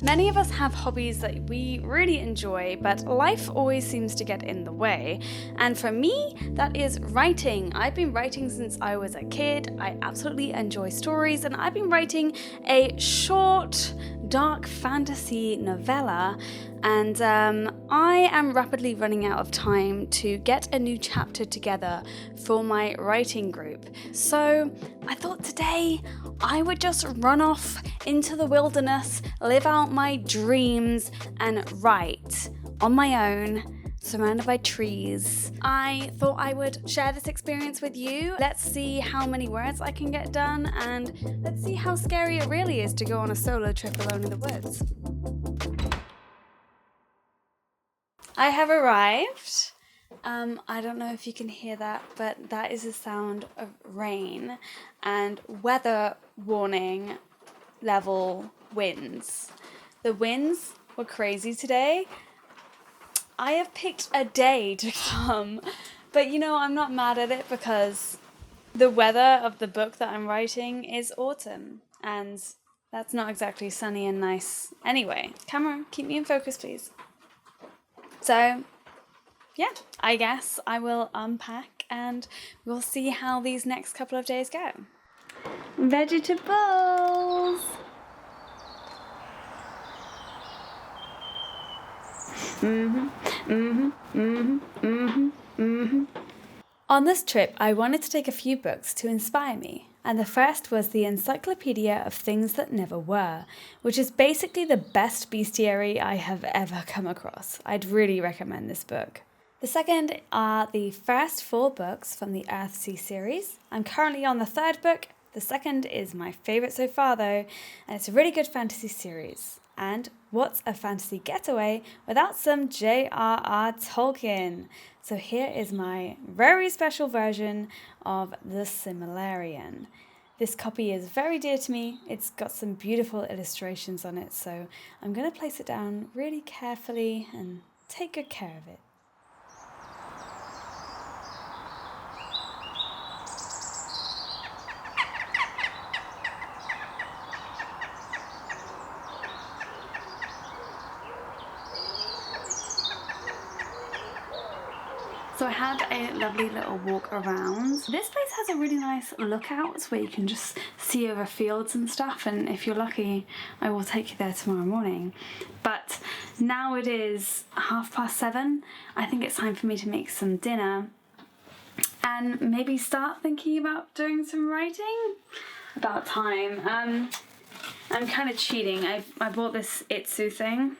Many of us have hobbies that we really enjoy, but life always seems to get in the way. And for me, that is writing. I've been writing since I was a kid. I absolutely enjoy stories, and I've been writing a short dark fantasy novella, and I am rapidly running out of time to get a new chapter together for my writing group. So I thought today I would just run off into the wilderness, live out my dreams, and write on my own, surrounded by trees. I thought I would share this experience with you. Let's see how many words I can get done, and let's see how scary it really is to go on a solo trip alone in the woods. I have arrived. I don't know if you can hear that, but that is the sound of rain and weather warning level winds. The winds were crazy today. I have picked a day to come, but I'm not mad at it because the weather of the book that I'm writing is autumn, and that's not exactly sunny and nice anyway. Camera, keep me in focus, please. So, yeah, I guess I will unpack and we'll see how these next couple of days go. Vegetables! On this trip, I wanted to take a few books to inspire me, and the first was the Encyclopedia of Things That Never Were, which is basically the best bestiary I have ever come across. I'd really recommend this book. The second are the first 4 books from the Earthsea series. I'm currently on the 3rd book. The second is my favourite so far though, and it's a really good fantasy series. And what's a fantasy getaway without some J.R.R. Tolkien? So here is my very special version of The Silmarillion. This copy is very dear to me. It's got some beautiful illustrations on it, so I'm going to place it down really carefully and take good care of it. So I had a lovely little walk around. This place has a really nice lookout where you can just see over fields and stuff, and if you're lucky, I will take you there tomorrow morning. But now it is 7:30. I think it's time for me to make some dinner and maybe start thinking about doing some writing. About time. I'm kind of cheating. I bought this Itsu thing.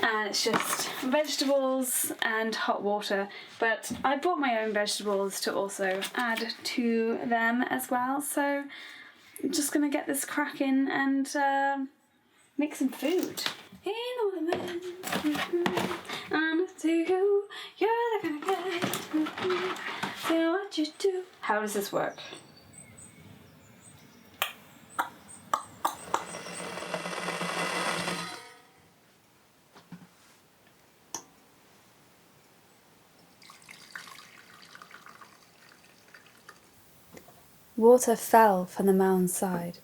And it's just vegetables and hot water, but I bought my own vegetables to also add to them as well, so I'm just gonna get this cracking and make some food. In all the men, and to you, you're the kind of guy, say what you do. How does this work? Water fell from the mound's side,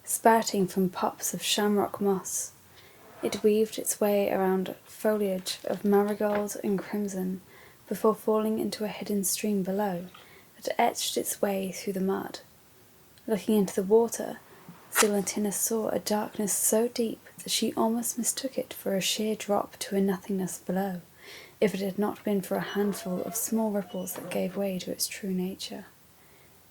spurting from pops of shamrock moss. It weaved its way around foliage of marigold and crimson before falling into a hidden stream below that etched its way through the mud. Looking into the water, Silentina saw a darkness so deep that she almost mistook it for a sheer drop to a nothingness below, if it had not been for a handful of small ripples that gave way to its true nature.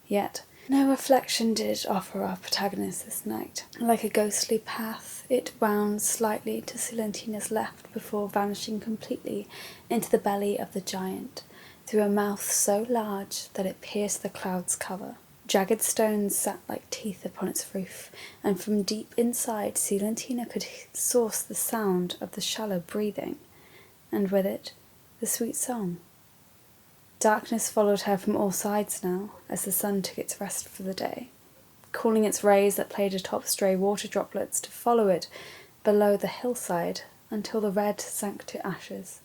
Yet, no reflection did offer our protagonist this night. Like a ghostly path, it wound slightly to Silentina's left before vanishing completely into the belly of the giant, through a mouth so large that it pierced the cloud's cover. Jagged stones sat like teeth upon its roof, and from deep inside Silentina could source the sound of the shallow breathing, and with it, the sweet song. Darkness followed her from all sides now, as the sun took its rest for the day, calling its rays that played atop stray water droplets to follow it below the hillside until the red sank to ashes.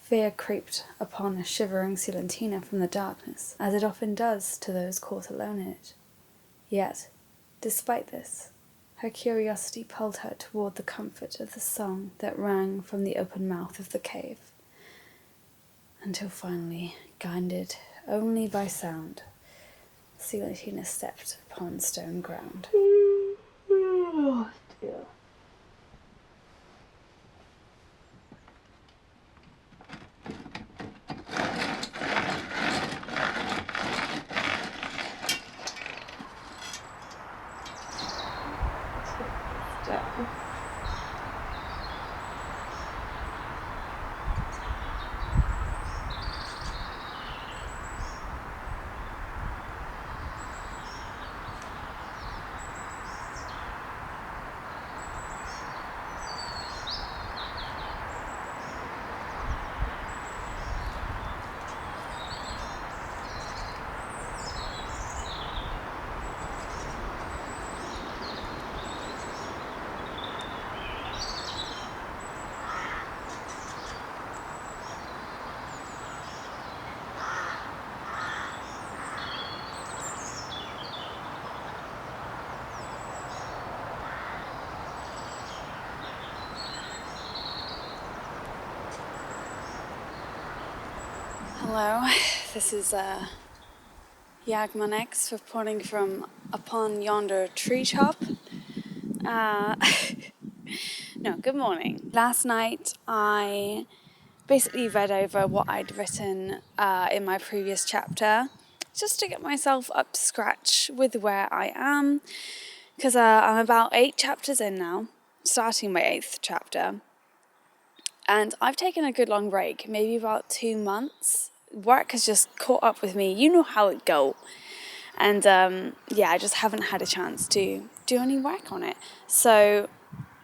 Fear crept upon a shivering Silentina from the darkness, as it often does to those caught alone in it. Yet, despite this, Her curiosity pulled her toward the comfort of the song that rang from the open mouth of the cave, until finally, guided only by sound, Celatina stepped upon stone ground. Oh, dear. Hello, this is YagmanX reporting from upon yonder tree top. No, good morning. Last night I basically read over what I'd written in my previous chapter, just to get myself up to scratch with where I am, because I'm about 8 chapters in now, starting my 8th chapter, and I've taken a good long break, maybe about 2 months. Work has just caught up with me, you know how it go, and I just haven't had a chance to do any work on it, so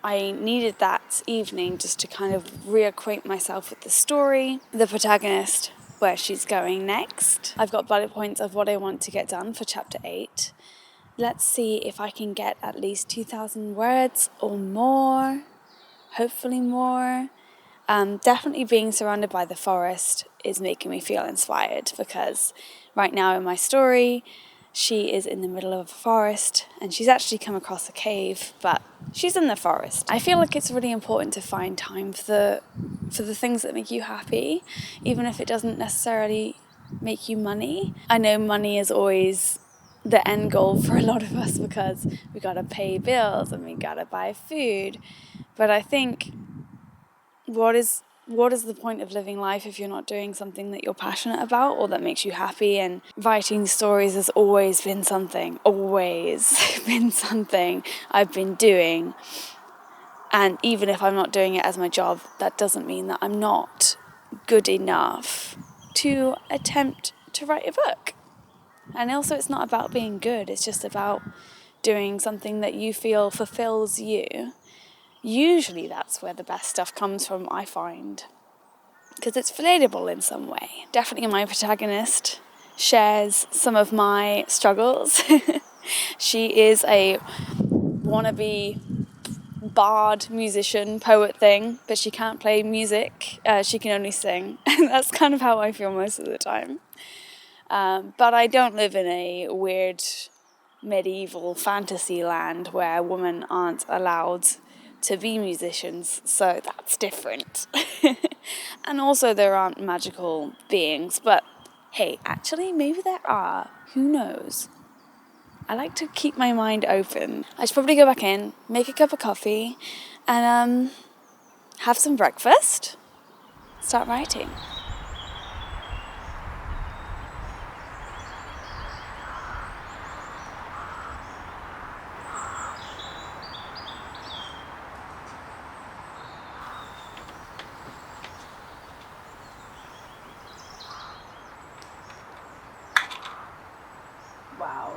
I needed that evening just to kind of reacquaint myself with the story, the protagonist, where she's going next. I've got bullet points of what I want to get done for chapter 8. Let's see if I can get at least 2,000 words or more, hopefully more. Definitely being surrounded by the forest is making me feel inspired, because right now in my story, she is in the middle of a forest and she's actually come across a cave, but she's in the forest. I feel like it's really important to find time for the things that make you happy, even if it doesn't necessarily make you money. I know money is always the end goal for a lot of us, because we gotta pay bills and we gotta buy food, but I think what is the point of living life if you're not doing something that you're passionate about or that makes you happy? And writing stories has always been something I've been doing. And even if I'm not doing it as my job, that doesn't mean that I'm not good enough to attempt to write a book. And also, it's not about being good, it's just about doing something that you feel fulfills you. Usually that's where the best stuff comes from, I find, because it's relatable in some way. Definitely my protagonist shares some of my struggles. She is a wannabe bard, musician, poet thing, but she can't play music, she can only sing. That's kind of how I feel most of the time. But I don't live in a weird medieval fantasy land where women aren't allowed to be musicians, so that's different. And also there aren't magical beings, but hey, actually maybe there are, who knows. I like to keep my mind open. I should probably go back in, make a cup of coffee, and have some breakfast, start writing. Wow.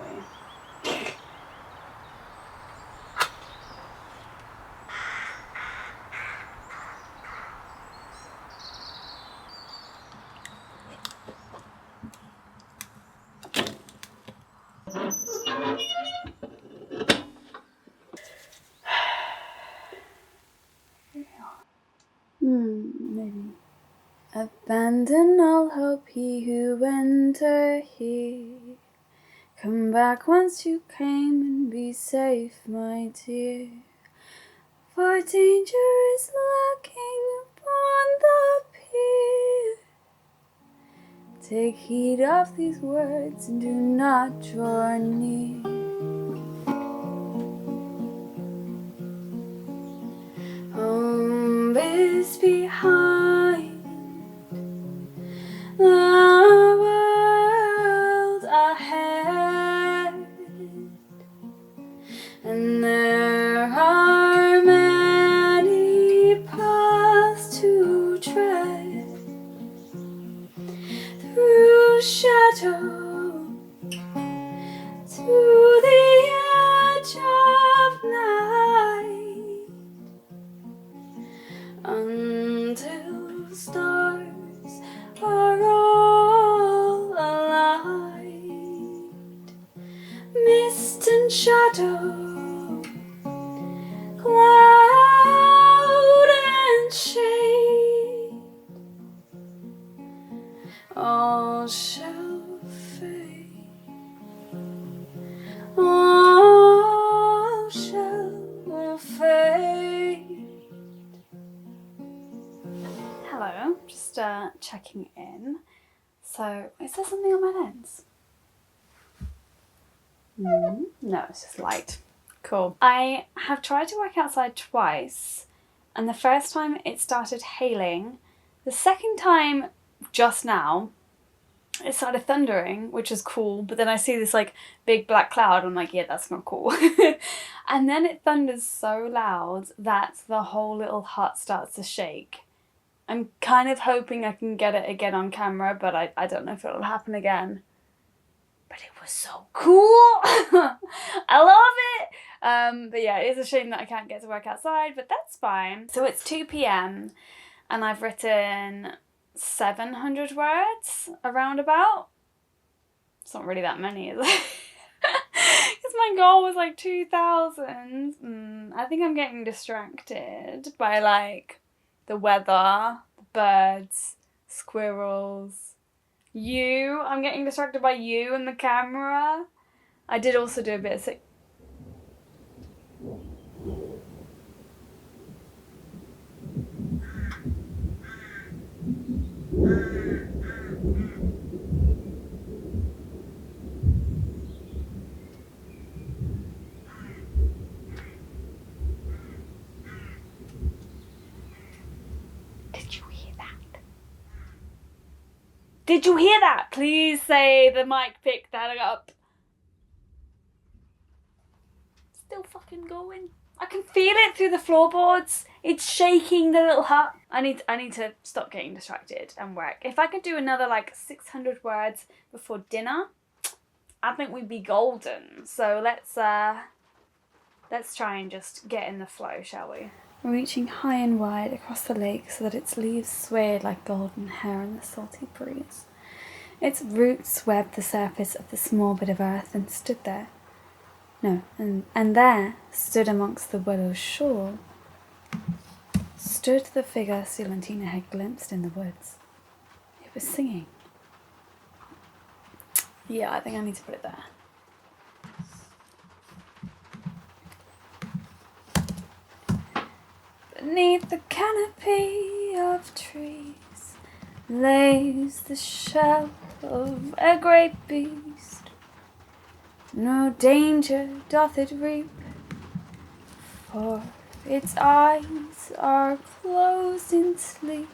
Maybe. Abandon all hope, ye who enter here, Come back once you came and be safe, my dear. For danger is lurking upon the pier. Take heed of these words and do not draw near. Home is behind, the world ahead, and there are many paths to tread through shadow to the edge of night, until stars are all alight. Mist and shadow, cloud and shade, all shall fade, all shall fade. Hello, just checking in. So, is there something on my lens? No, it's just light. Cool. I have tried to work outside twice, and the first time it started hailing. The second time, just now, it started thundering, which is cool, but then I see this like big black cloud, I'm like, yeah, that's not cool. And then it thunders so loud that the whole little hut starts to shake. I'm kind of hoping I can get it again on camera, but I don't know if it'll happen again. But it was so cool. I love it. But yeah, it is a shame that I can't get to work outside, but that's fine. So it's 2 p.m. and I've written 700 words around about. It's not really that many, is it? Because my goal was like 2,000. I think I'm getting distracted by like the weather, the birds, squirrels, you. I'm getting distracted by you and the camera. I did also do a bit of Did you hear that? Did you hear that? Please say the mic picked that up. Still fucking going. I can feel it through the floorboards. It's shaking the little hut. I need to stop getting distracted and work. If I could do another like 600 words before dinner, I think we'd be golden. So let's try and just get in the flow, shall we? Reaching high and wide across the lake so that its leaves swayed like golden hair in the salty breeze. Its roots webbed the surface of the small bit of earth and stood there. No, and there stood amongst the willow's shore, stood the figure Silentina had glimpsed in the woods. It was singing. Yeah, I think I need to put it there. Beneath the canopy of trees lays the shell of a great beast. No danger doth it reap, for its eyes are closed in sleep,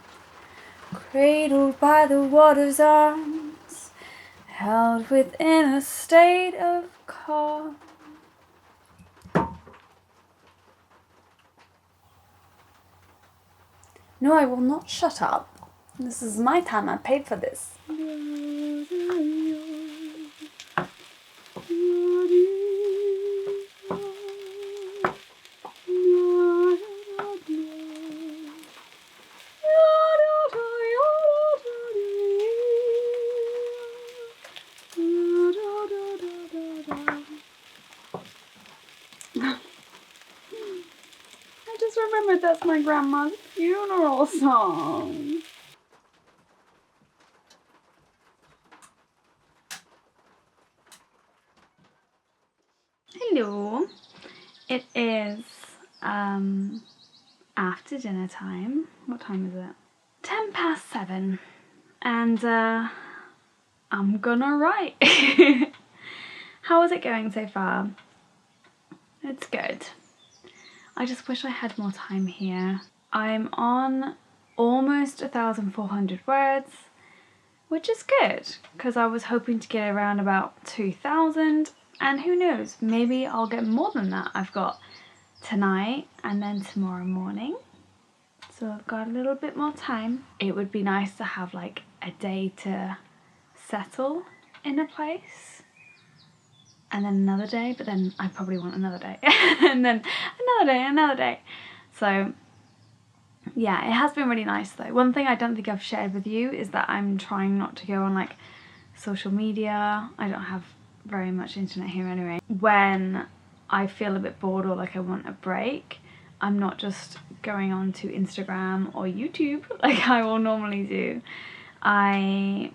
cradled by the water's arms, held within a state of calm. No, I will not shut up. This is my time. I paid for this. I just remembered that's my grandma's funeral song. It is after dinner time. What time is it? 7:10. And I'm gonna write. How is it going so far? It's good. I just wish I had more time here. I'm on almost 1,400 words, which is good because I was hoping to get around about 2,000, and who knows, maybe I'll get more than that. I've got tonight and then tomorrow morning, so I've got a little bit more time. It would be nice to have like a day to settle in a place, and then another day, but then I probably want another day and then another day. So yeah, it has been really nice though. One thing I don't think I've shared with you is that I'm trying not to go on like social media. I don't have very much internet here anyway. When I feel a bit bored or like I want a break, I'm not just going on to Instagram or YouTube like I will normally do. I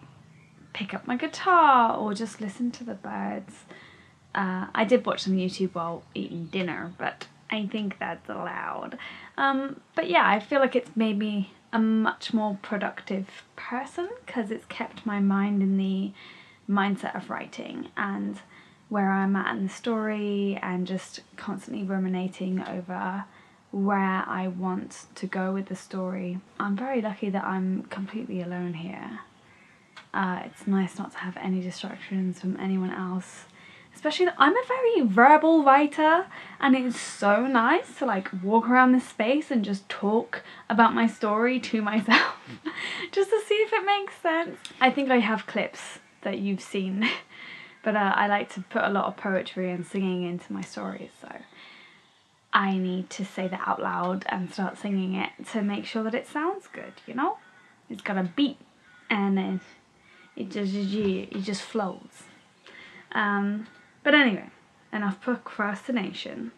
pick up my guitar or just listen to the birds. I did watch some YouTube while eating dinner, but I think that's allowed. But yeah, I feel like it's made me a much more productive person because it's kept my mind in the mindset of writing and where I'm at in the story, and just constantly ruminating over where I want to go with the story. I'm very lucky that I'm completely alone here. It's nice not to have any distractions from anyone else. Especially that I'm a very verbal writer, and it's so nice to like walk around this space and just talk about my story to myself just to see if it makes sense. I think I have clips that you've seen, but I like to put a lot of poetry and singing into my stories, so I need to say that out loud and start singing it to make sure that it sounds good, you know? It's got a beat and it just flows. But anyway, enough procrastination.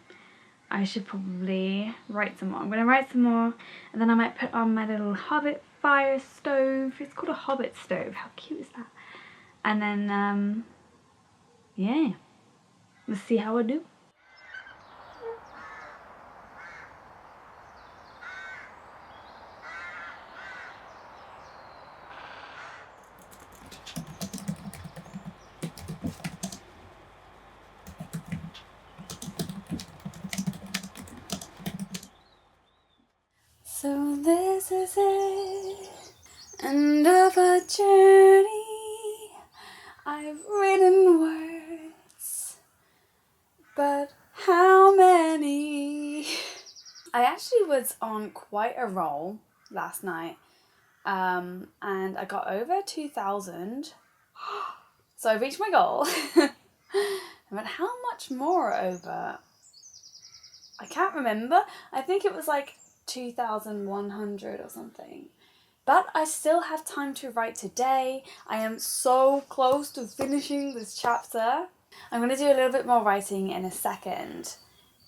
I should probably write some more. I'm going to write some more, and then I might put on my little hobbit fire stove. It's called a hobbit stove. How cute is that? And then, yeah, we'll see how I do. So this is it, end of a journey. I've written words, but how many? I actually was on quite a roll last night, and I got over 2,000. So I reached my goal. But how much more over? I can't remember. I think it was like 2,100 or something. But I still have time to write today. I am so close to finishing this chapter. I'm going to do a little bit more writing in a second.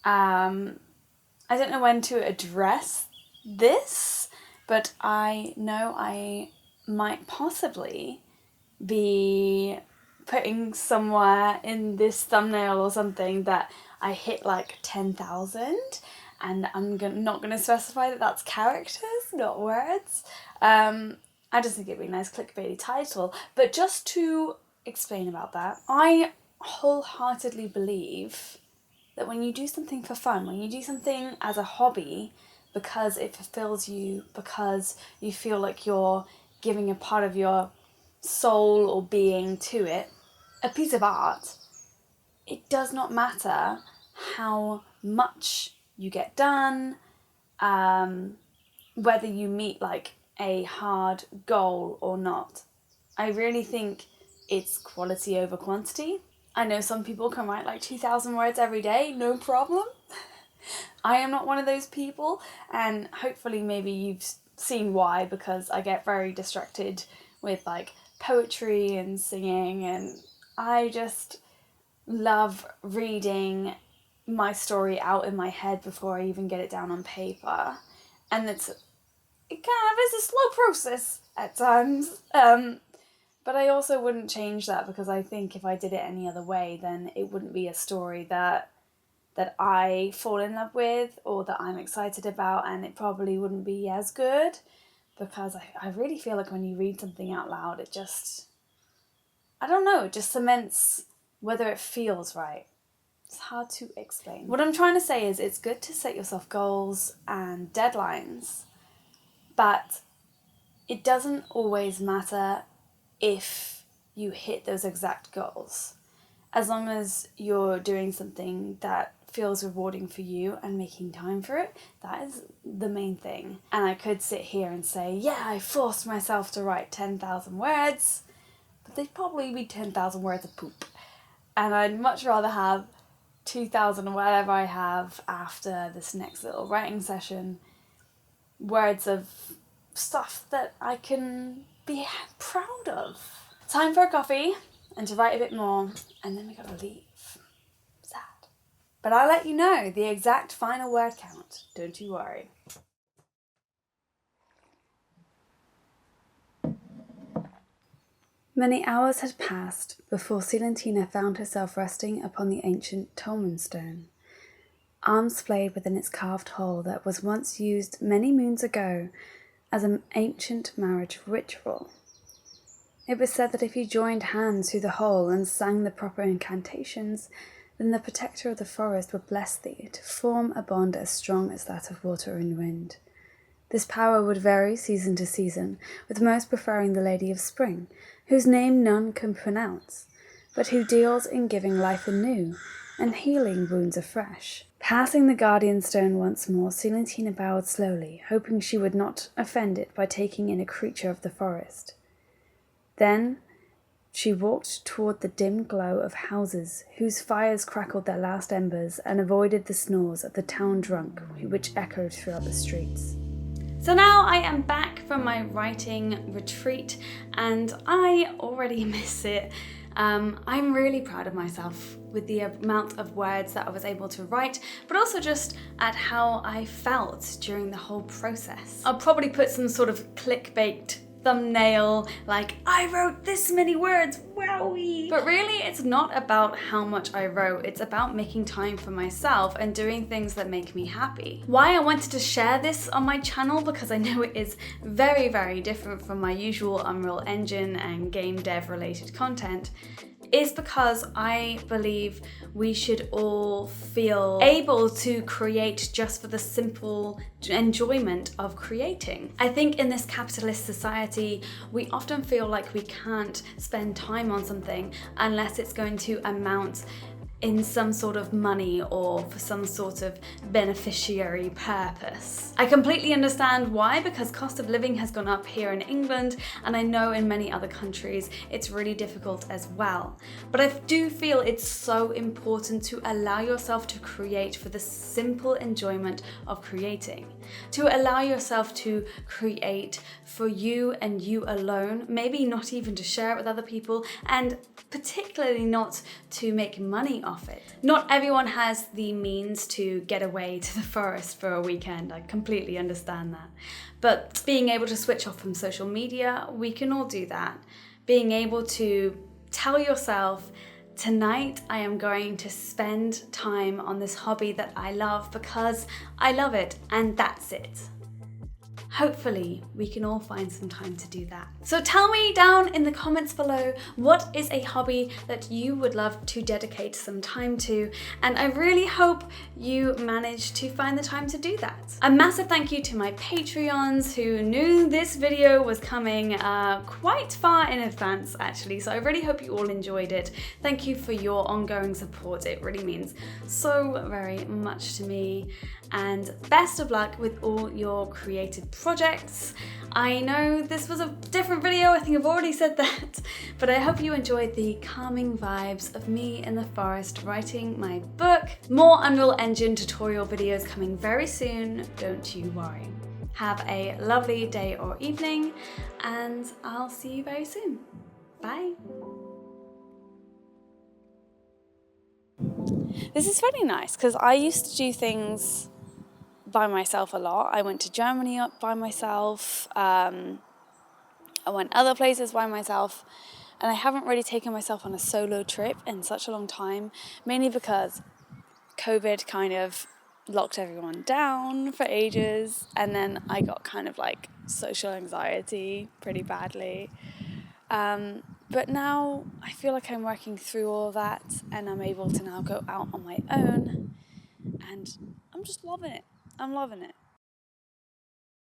I don't know when to address this, but I know I might possibly be putting somewhere in this thumbnail or something that I hit like 10,000, and I'm not going to specify that that's characters, not words. I just think it'd be a nice clickbaity title. But just to explain about that, I wholeheartedly believe that when you do something for fun, when you do something as a hobby, because it fulfills you, because you feel like you're giving a part of your soul or being to it, a piece of art, it does not matter how much you get done, whether you meet like a hard goal or not. I really think it's quality over quantity. I know some people can write like 2,000 words every day, no problem. I am not one of those people, and hopefully maybe you've seen why, because I get very distracted with like poetry and singing, and I just love reading my story out in my head before I even get it down on paper. And it kind of is a slow process at times. But I also wouldn't change that, because I think if I did it any other way, then it wouldn't be a story that that I fall in love with or that I'm excited about, and it probably wouldn't be as good, because I really feel like when you read something out loud, it just, I don't know, it just cements whether it feels right. It's hard to explain. What I'm trying to say is it's good to set yourself goals and deadlines, but it doesn't always matter if you hit those exact goals. As long as you're doing something that feels rewarding for you and making time for it, that is the main thing. And I could sit here and say, yeah, I forced myself to write 10,000 words, but they'd probably be 10,000 words of poop. And I'd much rather have 2,000 or whatever I have after this next little writing session, words of stuff that I can be proud of. Time for a coffee and to write a bit more, and then we gotta leave. Sad. But I'll let you know the exact final word count, don't you worry. Many hours had passed before Celentina found herself resting upon the ancient Tolman stone, arms splayed within its carved hole that was once used many moons ago as an ancient marriage ritual. It was said that if you joined hands through the hole and sang the proper incantations, then the protector of the forest would bless thee to form a bond as strong as that of water and wind. This power would vary season to season, with most preferring the Lady of Spring, whose name none can pronounce, but who deals in giving life anew and healing wounds afresh. Passing the guardian stone once more, Celentina bowed slowly, hoping she would not offend it by taking in a creature of the forest. Then she walked toward the dim glow of houses whose fires crackled their last embers and avoided the snores of the town drunk which echoed throughout the streets. So now I am back from my writing retreat and I already miss it. I'm really proud of myself with the amount of words that I was able to write, but also just at how I felt during the whole process. I'll probably put some sort of clickbait thumbnail like, I wrote this many words, wowie! But really it's not about how much I wrote, it's about making time for myself and doing things that make me happy. Why I wanted to share this on my channel, because I know it is very, very different from my usual Unreal Engine and game dev related content, is because I believe we should all feel able to create just for the simple enjoyment of creating. I think in this capitalist society, we often feel like we can't spend time on something unless it's going to amount in some sort of money or for some sort of beneficiary purpose. I completely understand why, because cost of living has gone up here in England, and I know in many other countries it's really difficult as well. But I do feel it's so important to allow yourself to create for the simple enjoyment of creating. To allow yourself to create for you and you alone, maybe not even to share it with other people, and particularly not to make money off it. Not everyone has the means to get away to the forest for a weekend, I completely understand that. But being able to switch off from social media, we can all do that. Being able to tell yourself, tonight I am going to spend time on this hobby that I love because I love it, and that's it. Hopefully we can all find some time to do that. So tell me down in the comments below, what is a hobby that you would love to dedicate some time to? And I really hope you manage to find the time to do that. A massive thank you to my Patreons who knew this video was coming quite far in advance actually. So I really hope you all enjoyed it. Thank you for your ongoing support. It really means so very much to me. And best of luck with all your creative projects. I know this was a different video, I think I've already said that, but I hope you enjoyed the calming vibes of me in the forest writing my book. More Unreal Engine tutorial videos coming very soon, don't you worry. Have a lovely day or evening, and I'll see you very soon. Bye. This is really nice because I used to do things by myself a lot. I went to Germany by myself, I went other places by myself, and I haven't really taken myself on a solo trip in such a long time, mainly because COVID kind of locked everyone down for ages, and then I got kind of like social anxiety pretty badly. But now I feel like I'm working through all that, and I'm able to now go out on my own, and I'm just loving it. I'm loving it.